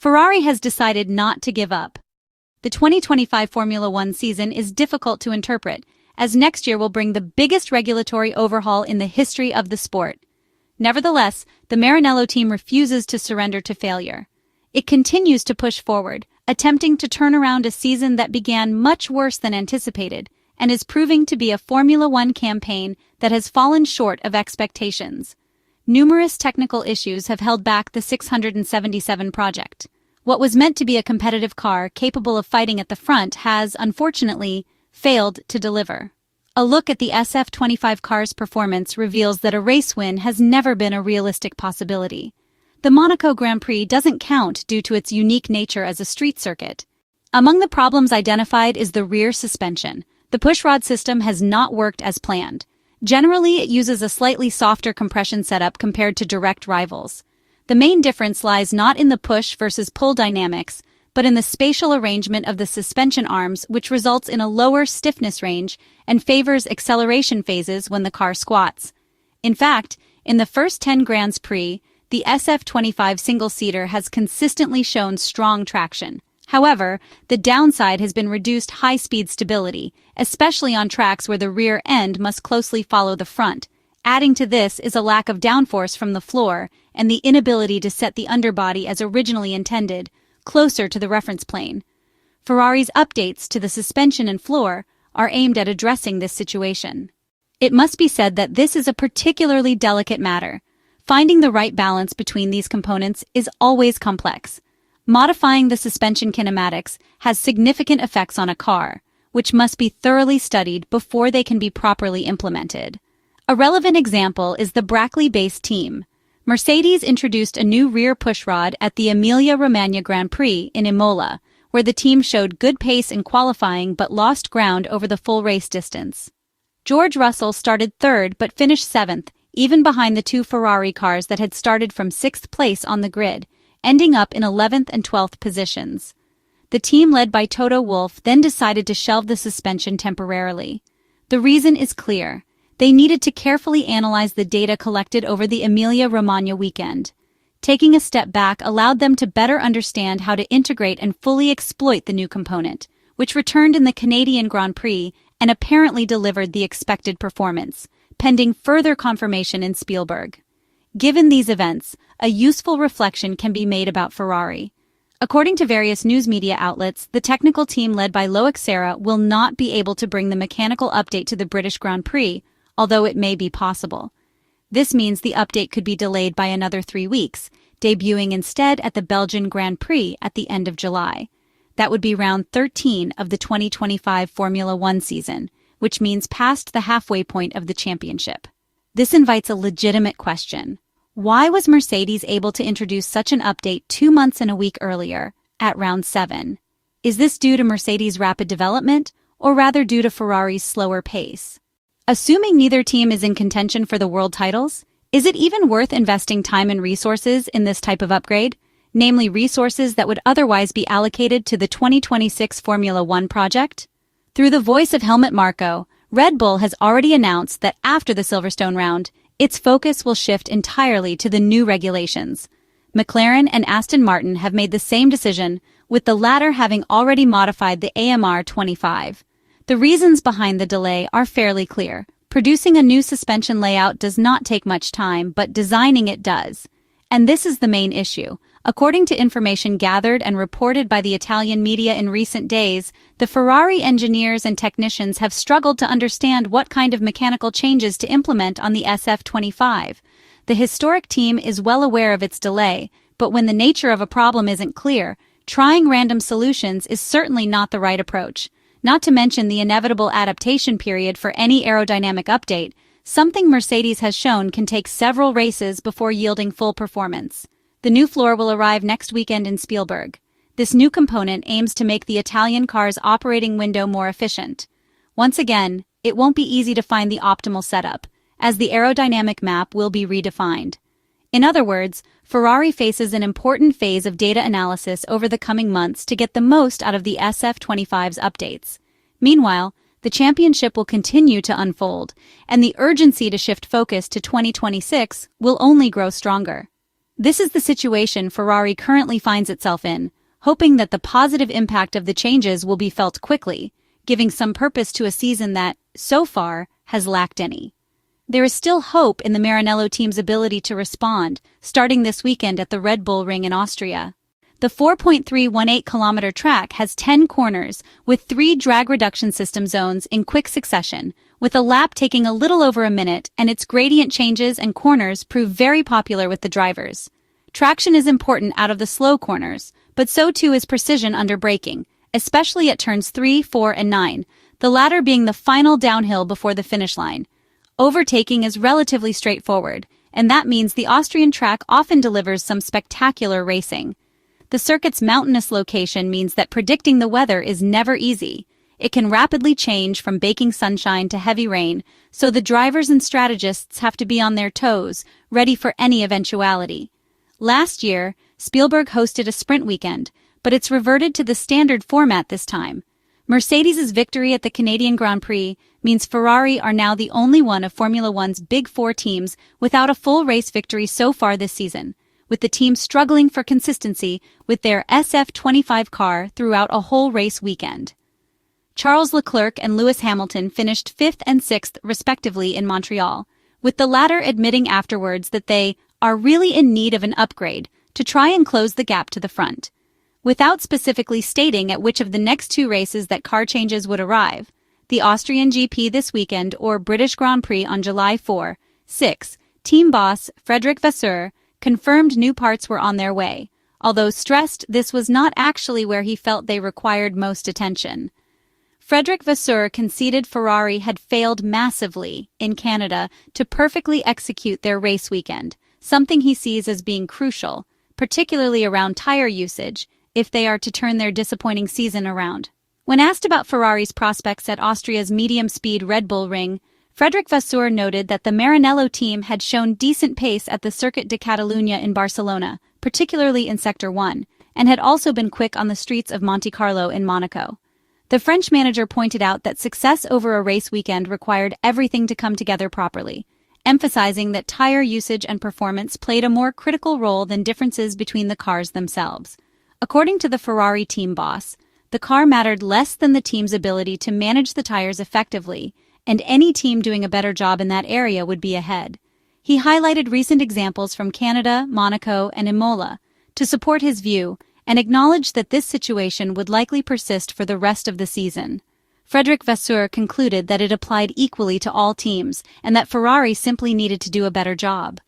Ferrari has decided not to give up. The 2025 Formula One season is difficult to interpret, as next year will bring the biggest regulatory overhaul in the history of the sport. Nevertheless, the Maranello team refuses to surrender to failure. It continues to push forward, attempting to turn around a season that began much worse than anticipated, and is proving to be a Formula One campaign that has fallen short of expectations. Numerous technical issues have held back the 677 project. What was meant to be a competitive car capable of fighting at the front has, unfortunately, failed to deliver. A look at the SF25 car's performance reveals that a race win has never been a realistic possibility. The Monaco Grand Prix doesn't count due to its unique nature as a street circuit. Among the problems identified is the rear suspension. The pushrod system has not worked as planned. Generally, it uses a slightly softer compression setup compared to direct rivals. The main difference lies not in the push versus pull dynamics, but in the spatial arrangement of the suspension arms, which results in a lower stiffness range and favors acceleration phases when the car squats. In fact, in the first 10 Grands Prix, the SF25 single-seater has consistently shown strong traction. However, the downside has been reduced high-speed stability, especially on tracks where the rear end must closely follow the front. Adding to this is a lack of downforce from the floor and the inability to set the underbody as originally intended, closer to the reference plane. Ferrari's updates to the suspension and floor are aimed at addressing this situation. It must be said that this is a particularly delicate matter. Finding the right balance between these components is always complex. Modifying the suspension kinematics has significant effects on a car, which must be thoroughly studied before they can be properly implemented. A relevant example is the Brackley-based team. Mercedes introduced a new rear pushrod at the Emilia-Romagna Grand Prix in Imola, where the team showed good pace in qualifying but lost ground over the full race distance. George Russell started third but finished seventh, even behind the two Ferrari cars that had started from sixth place on the grid, ending up in 11th and 12th positions. The team led by Toto Wolff then decided to shelve the suspension temporarily. The reason is clear. They needed to carefully analyze the data collected over the Emilia-Romagna weekend. Taking a step back allowed them to better understand how to integrate and fully exploit the new component, which returned in the Canadian Grand Prix and apparently delivered the expected performance, pending further confirmation in Spielberg. Given these events, a useful reflection can be made about Ferrari. According to various news media outlets, the technical team led by Loic Serra will not be able to bring the mechanical update to the British Grand Prix, although it may be possible. This means the update could be delayed by another 3 weeks, debuting instead at the Belgian Grand Prix at the end of July. That would be round 13 of the 2025 Formula One season, which means past the halfway point of the championship. This invites a legitimate question. Why was Mercedes able to introduce such an update 2 months and a week earlier, at round 7? Is this due to Mercedes' rapid development, or rather due to Ferrari's slower pace? Assuming neither team is in contention for the world titles, is it even worth investing time and resources in this type of upgrade, namely resources that would otherwise be allocated to the 2026 Formula One project? Through the voice of Helmut Marko, Red Bull has already announced that after the Silverstone round, its focus will shift entirely to the new regulations. McLaren and Aston Martin have made the same decision, with the latter having already modified the AMR 25. The reasons behind the delay are fairly clear. Producing a new suspension layout does not take much time, but designing it does. And this is the main issue. According to information gathered and reported by the Italian media in recent days, the Ferrari engineers and technicians have struggled to understand what kind of mechanical changes to implement on the SF25. The historic team is well aware of its delay, but when the nature of a problem isn't clear, trying random solutions is certainly not the right approach. Not to mention the inevitable adaptation period for any aerodynamic update, something Mercedes has shown can take several races before yielding full performance. The new floor will arrive next weekend in Spielberg. This new component aims to make the Italian car's operating window more efficient. Once again, it won't be easy to find the optimal setup, as the aerodynamic map will be redefined. In other words, Ferrari faces an important phase of data analysis over the coming months to get the most out of the SF25's updates. Meanwhile, the championship will continue to unfold, and the urgency to shift focus to 2026 will only grow stronger. This is the situation Ferrari currently finds itself in, hoping that the positive impact of the changes will be felt quickly, giving some purpose to a season that, so far, has lacked any. There is still hope in the Maranello team's ability to respond, starting this weekend at the Red Bull Ring in Austria. The 4.318-kilometer track has 10 corners, with 3 drag reduction system zones in quick succession, with a lap taking a little over a minute, and its gradient changes and corners prove very popular with the drivers. Traction is important out of the slow corners, but so too is precision under braking, especially at turns 3, 4, and 9, the latter being the final downhill before the finish line. Overtaking is relatively straightforward, and that means the Austrian track often delivers some spectacular racing. The circuit's mountainous location means that predicting the weather is never easy. It can rapidly change from baking sunshine to heavy rain, so the drivers and strategists have to be on their toes, ready for any eventuality. Last year, Spielberg hosted a sprint weekend, but it's reverted to the standard format this time. Mercedes' victory at the Canadian Grand Prix means Ferrari are now the only one of Formula One's Big Four teams without a full race victory so far this season, with the team struggling for consistency with their SF25 car throughout a whole race weekend. Charles Leclerc and Lewis Hamilton finished 5th and 6th respectively in Montreal, with the latter admitting afterwards that they are really in need of an upgrade to try and close the gap to the front. Without specifically stating at which of the next 2 races that car changes would arrive, the Austrian GP this weekend or British Grand Prix on July 4, 6, team boss Frédéric Vasseur confirmed new parts were on their way, although stressed this was not actually where he felt they required most attention. Frédéric Vasseur conceded Ferrari had failed massively in Canada to perfectly execute their race weekend, something he sees as being crucial, particularly around tire usage, if they are to turn their disappointing season around. When asked about Ferrari's prospects at Austria's medium-speed Red Bull Ring, Frédéric Vasseur noted that the Maranello team had shown decent pace at the Circuit de Catalunya in Barcelona, particularly in Sector 1, and had also been quick on the streets of Monte Carlo in Monaco. The French manager pointed out that success over a race weekend required everything to come together properly, emphasizing that tire usage and performance played a more critical role than differences between the cars themselves. According to the Ferrari team boss, the car mattered less than the team's ability to manage the tires effectively, and any team doing a better job in that area would be ahead. He highlighted recent examples from Canada, Monaco, and Imola to support his view and acknowledged that this situation would likely persist for the rest of the season. Frédéric Vasseur concluded that it applied equally to all teams and that Ferrari simply needed to do a better job.